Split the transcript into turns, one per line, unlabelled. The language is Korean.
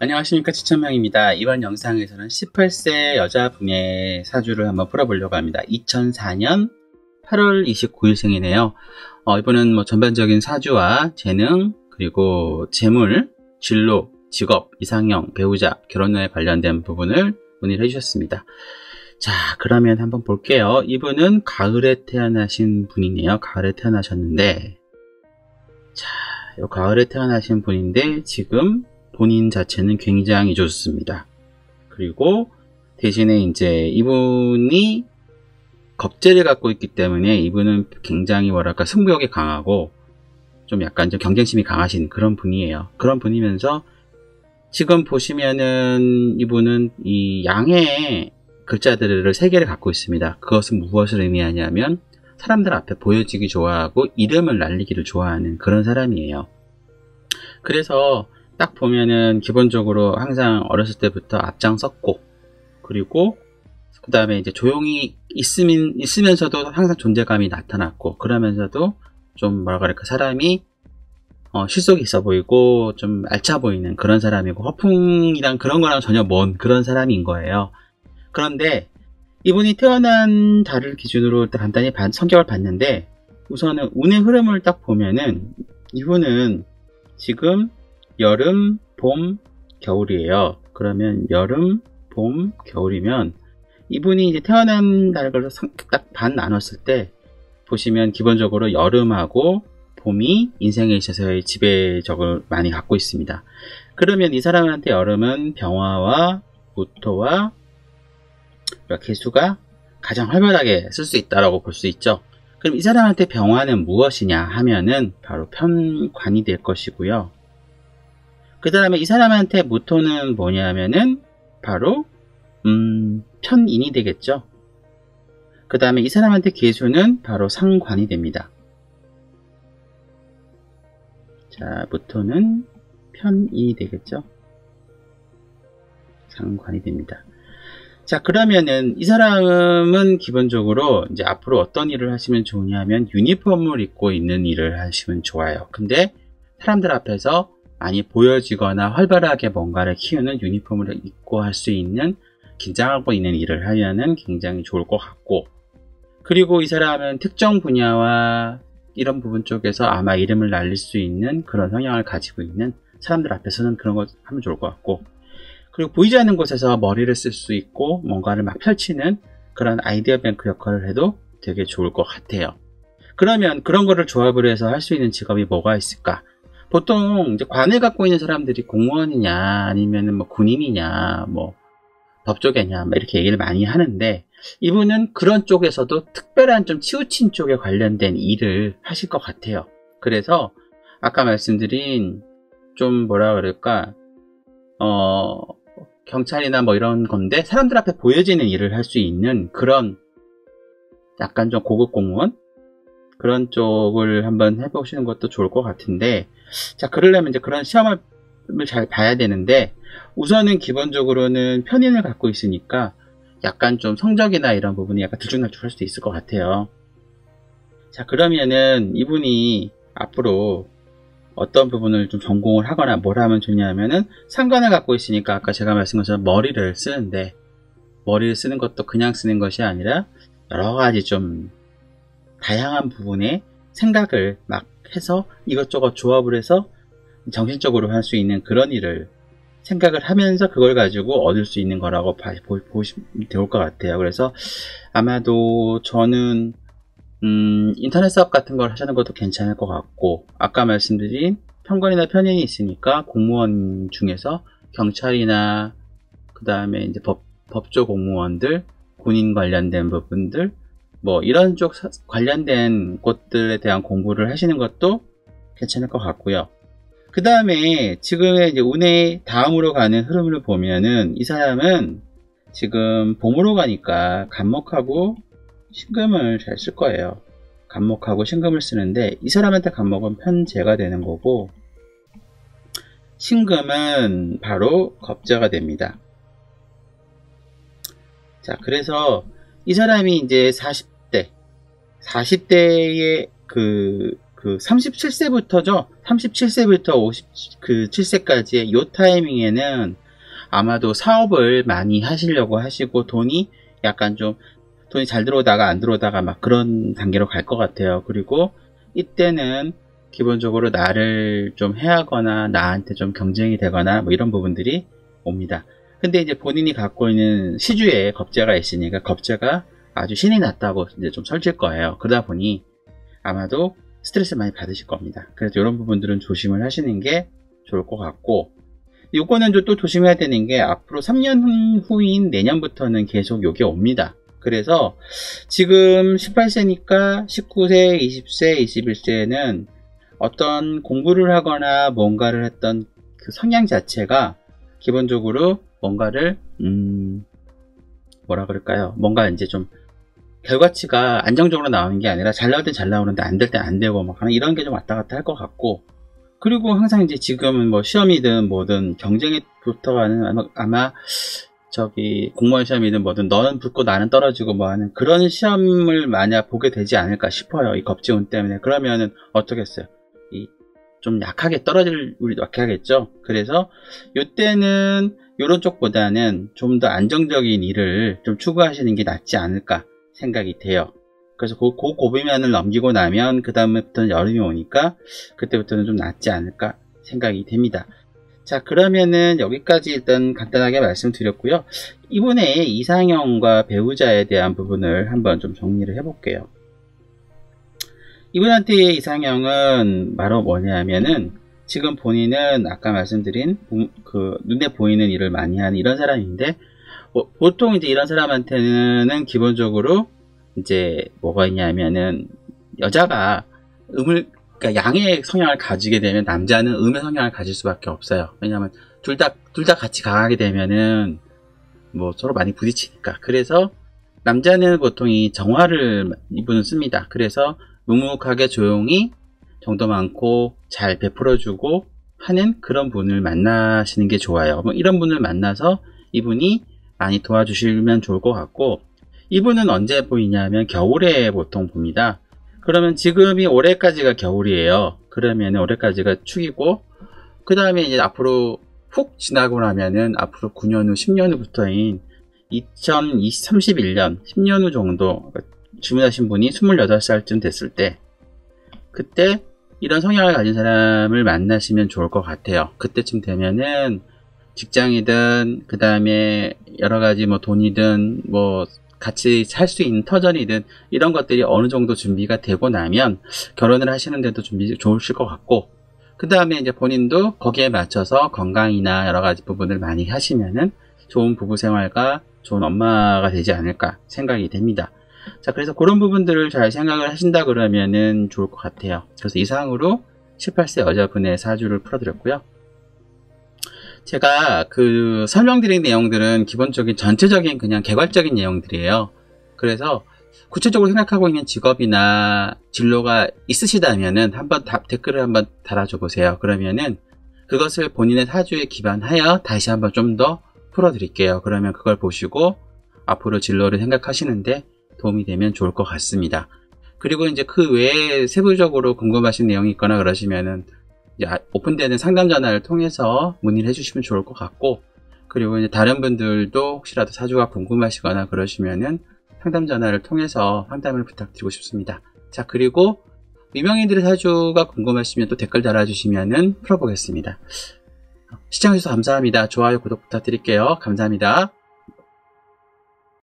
안녕하십니까, 지천명입니다. 이번 영상에서는 18세 여자분의 사주를 한번 풀어보려고 합니다. 2004년 8월 29일생이네요. 이분은 전반적인 사주와 재능, 그리고 재물, 진로, 직업, 이상형, 배우자, 결혼에 관련된 부분을 문의를 해주셨습니다. 자, 그러면 한번 볼게요. 이분은 가을에 태어나신 분이네요. 가을에 태어나셨는데, 자, 이 가을에 태어나신 분인데 지금 본인 자체는 굉장히 좋습니다. 그리고 대신에 이제 이분이 겁재를 갖고 있기 때문에 이분은 굉장히 승부욕이 강하고 좀 약간 좀 경쟁심이 강하신 그런 분이에요. 그런 분이면서 지금 보시면은 이분은 이 양의 글자들을 3개를 갖고 있습니다. 그것은 무엇을 의미하냐면 사람들 앞에 보여지기 좋아하고 이름을 날리기를 좋아하는 그런 사람이에요. 그래서 딱 보면은 기본적으로 항상 어렸을 때부터 앞장섰고, 그리고 그 다음에 이제 조용히 있으면서도 항상 존재감이 나타났고, 그러면서도 좀 사람이 실속이 있어 보이고 좀 알차 보이는 그런 사람이고, 허풍이랑 그런 거랑 전혀 먼 그런 사람인 거예요. 그런데 이분이 태어난 달을 기준으로 간단히 성격을 봤는데, 우선은 운의 흐름을 딱 보면은 이분은 지금 여름, 봄, 겨울이에요. 그러면 여름, 봄, 겨울이면 이분이 이제 태어난 달을 딱 반 나눴을 때 보시면 기본적으로 여름하고 봄이 인생에 있어서의 지배적을 많이 갖고 있습니다. 그러면 이 사람한테 여름은 병화와 무토와 개수가 가장 활발하게 쓸 수 있다라고 볼 수 있죠. 그럼 이 사람한테 병화는 무엇이냐 하면은 바로 편관이 될 것이고요. 그 다음에 이 사람한테 무토는 뭐냐면은 바로 편인이 되겠죠. 그 다음에 이 사람한테 계수는 바로 상관이 됩니다. 자, 무토는 편인이 되겠죠. 상관이 됩니다. 자, 그러면은 이 사람은 기본적으로 이제 앞으로 어떤 일을 하시면 좋으냐면 유니폼을 입고 있는 일을 하시면 좋아요. 근데 사람들 앞에서 많이 보여지거나 활발하게 뭔가를 키우는 유니폼을 입고 할 수 있는, 긴장하고 있는 일을 하면은 굉장히 좋을 것 같고, 그리고 이 사람은 특정 분야와 이런 부분 쪽에서 아마 이름을 날릴 수 있는 그런 성향을 가지고 있는, 사람들 앞에서는 그런 거 하면 좋을 것 같고, 그리고 보이지 않는 곳에서 머리를 쓸 수 있고 뭔가를 막 펼치는 그런 아이디어 뱅크 역할을 해도 되게 좋을 것 같아요. 그러면 그런 거를 조합을 해서 할 수 있는 직업이 뭐가 있을까? 보통 이제 관을 갖고 있는 사람들이 공무원이냐, 아니면은 군인이냐, 법조계냐, 이렇게 얘기를 많이 하는데, 이분은 그런 쪽에서도 특별한 좀 치우친 쪽에 관련된 일을 하실 것 같아요. 그래서 아까 말씀드린 좀 경찰이나 이런 건데 사람들 앞에 보여지는 일을 할 수 있는 그런 약간 좀 고급 공무원? 그런 쪽을 한번 해보시는 것도 좋을 것 같은데, 자, 그러려면 이제 그런 시험을 잘 봐야 되는데, 우선은 기본적으로는 편인을 갖고 있으니까 약간 좀 성적이나 이런 부분이 약간 들쭉날쭉할 수도 있을 것 같아요. 자, 그러면은 이분이 앞으로 어떤 부분을 좀 전공을 하거나 뭘 하면 좋냐면은 상관을 갖고 있으니까 아까 제가 말씀드린 것처럼 머리를 쓰는데, 머리를 쓰는 것도 그냥 쓰는 것이 아니라 여러 가지 좀 다양한 부분에 생각을 막 해서 이것저것 조합을 해서 정신적으로 할 수 있는 그런 일을 생각을 하면서 그걸 가지고 얻을 수 있는 거라고 보시면 좋을 것 같아요. 그래서 아마도 저는 인터넷 사업 같은 걸 하시는 것도 괜찮을 것 같고, 아까 말씀드린 편관이나 편인이 있으니까 공무원 중에서 경찰이나 그 다음에 이제 법조 공무원들, 군인 관련된 부분들, 이런 쪽 관련된 곳들에 대한 공부를 하시는 것도 괜찮을 것 같고요. 그 다음에 지금의 이제 운의 다음으로 가는 흐름을 보면은 이 사람은 지금 봄으로 가니까 간목하고 신금을 잘 쓸 거예요. 간목하고 신금을 쓰는데, 이 사람한테 간목은 편재가 되는 거고, 신금은 바로 겁재가 됩니다. 자, 그래서 이 사람이 이제 40대의 그 37세부터죠. 37세부터 57세까지의 요 타이밍에는 아마도 사업을 많이 하시려고 하시고 돈이 약간 좀 돈이 잘 들어오다가 안 들어오다가 막 그런 단계로 갈 것 같아요. 그리고 이때는 기본적으로 나를 좀 해하거나 나한테 좀 경쟁이 되거나 뭐 이런 부분들이 옵니다. 근데 이제 본인이 갖고 있는 시주에 겁재가 있으니까 겁재가 아주 신이 났다고 이제 좀 설칠 거예요. 그러다 보니 아마도 스트레스 많이 받으실 겁니다. 그래서 이런 부분들은 조심을 하시는 게 좋을 것 같고, 요거는 또 조심해야 되는 게 앞으로 3년 후인 내년부터는 계속 요게 옵니다. 그래서 지금 18세니까 19세, 20세, 21세는 어떤 공부를 하거나 뭔가를 했던 그 성향 자체가 기본적으로 뭔가를 뭐라 그럴까요? 뭔가 이제 좀 결과치가 안정적으로 나오는 게 아니라 잘 나올 땐 잘 나오는데 안 될 땐 안 되고 막 하는 이런 게 좀 왔다 갔다 할 것 같고, 그리고 항상 이제 지금은 뭐 시험이든 뭐든 경쟁에 붙어가는 아마 저기 공무원 시험이든 뭐든 너는 붙고 나는 떨어지고 뭐 하는 그런 시험을 만약 보게 되지 않을까 싶어요. 이 겁지운 때문에. 그러면은 어떻겠어요? 좀 약하게 떨어질 우리도 약하겠죠. 그래서 요때는 요런 쪽보다는 좀 더 안정적인 일을 좀 추구하시는 게 낫지 않을까 생각이 돼요. 그래서 그 고비면을 넘기고 나면 그 다음부터는 여름이 오니까 그때부터는 좀 낫지 않을까 생각이 됩니다. 자, 그러면은 여기까지 일단 간단하게 말씀드렸고요. 이번에 이상형과 배우자에 대한 부분을 한번 좀 정리를 해볼게요. 이분한테의 이상형은 바로 뭐냐면은 지금 본인은 아까 말씀드린 그 눈에 보이는 일을 많이 하는 이런 사람인데, 보통 이제 이런 사람한테는 기본적으로 이제 뭐가 있냐면은 여자가 그러니까 양의 성향을 가지게 되면 남자는 음의 성향을 가질 수밖에 없어요. 왜냐하면 둘 다 같이 강하게 되면은 뭐 서로 많이 부딪히니까. 그래서 남자는 보통 이 정화를 이분은 씁니다. 그래서 묵묵하게 조용히 정도 많고 잘 베풀어주고 하는 그런 분을 만나시는 게 좋아요. 뭐 이런 분을 만나서 이분이 많이 도와주시면 좋을 것 같고, 이분은 언제 보이냐면 겨울에 보통 봅니다. 그러면 지금이 올해까지가 겨울이에요. 그러면 올해까지가 축이고, 그 다음에 이제 앞으로 훅 지나고 나면은 앞으로 9년 후, 10년 후부터인 2031년, 10년 후 정도 주문하신 분이 28살쯤 됐을 때, 그때 이런 성향을 가진 사람을 만나시면 좋을 것 같아요. 그때쯤 되면은 직장이든 그 다음에 여러가지 뭐 돈이든 뭐 같이 살 수 있는 터전이든 이런 것들이 어느 정도 준비가 되고 나면 결혼을 하시는데도 준비 좋으실 것 같고, 그 다음에 이제 본인도 거기에 맞춰서 건강이나 여러가지 부분을 많이 하시면은 좋은 부부 생활과 좋은 엄마가 되지 않을까 생각이 됩니다. 자, 그래서 그런 부분들을 잘 생각을 하신다 그러면은 좋을 것 같아요. 그래서 이상으로 18세 여자분의 사주를 풀어드렸고요. 제가 그 설명드린 내용들은 기본적인 전체적인 그냥 개괄적인 내용들이에요. 그래서 구체적으로 생각하고 있는 직업이나 진로가 있으시다면은 한번 댓글을 한번 달아줘 보세요. 그러면은 그것을 본인의 사주에 기반하여 다시 한번 좀 더 풀어드릴게요. 그러면 그걸 보시고 앞으로 진로를 생각하시는데 도움이 되면 좋을 것 같습니다. 그리고 이제 그 외에 세부적으로 궁금하신 내용이 있거나 그러시면은 오픈되는 상담 전화를 통해서 문의를 해주시면 좋을 것 같고, 그리고 이제 다른 분들도 혹시라도 사주가 궁금하시거나 그러시면은 상담 전화를 통해서 상담을 부탁드리고 싶습니다. 자, 그리고 유명인들의 사주가 궁금하시면 또 댓글 달아주시면은 풀어보겠습니다. 시청해주셔서 감사합니다. 좋아요, 구독 부탁드릴게요. 감사합니다.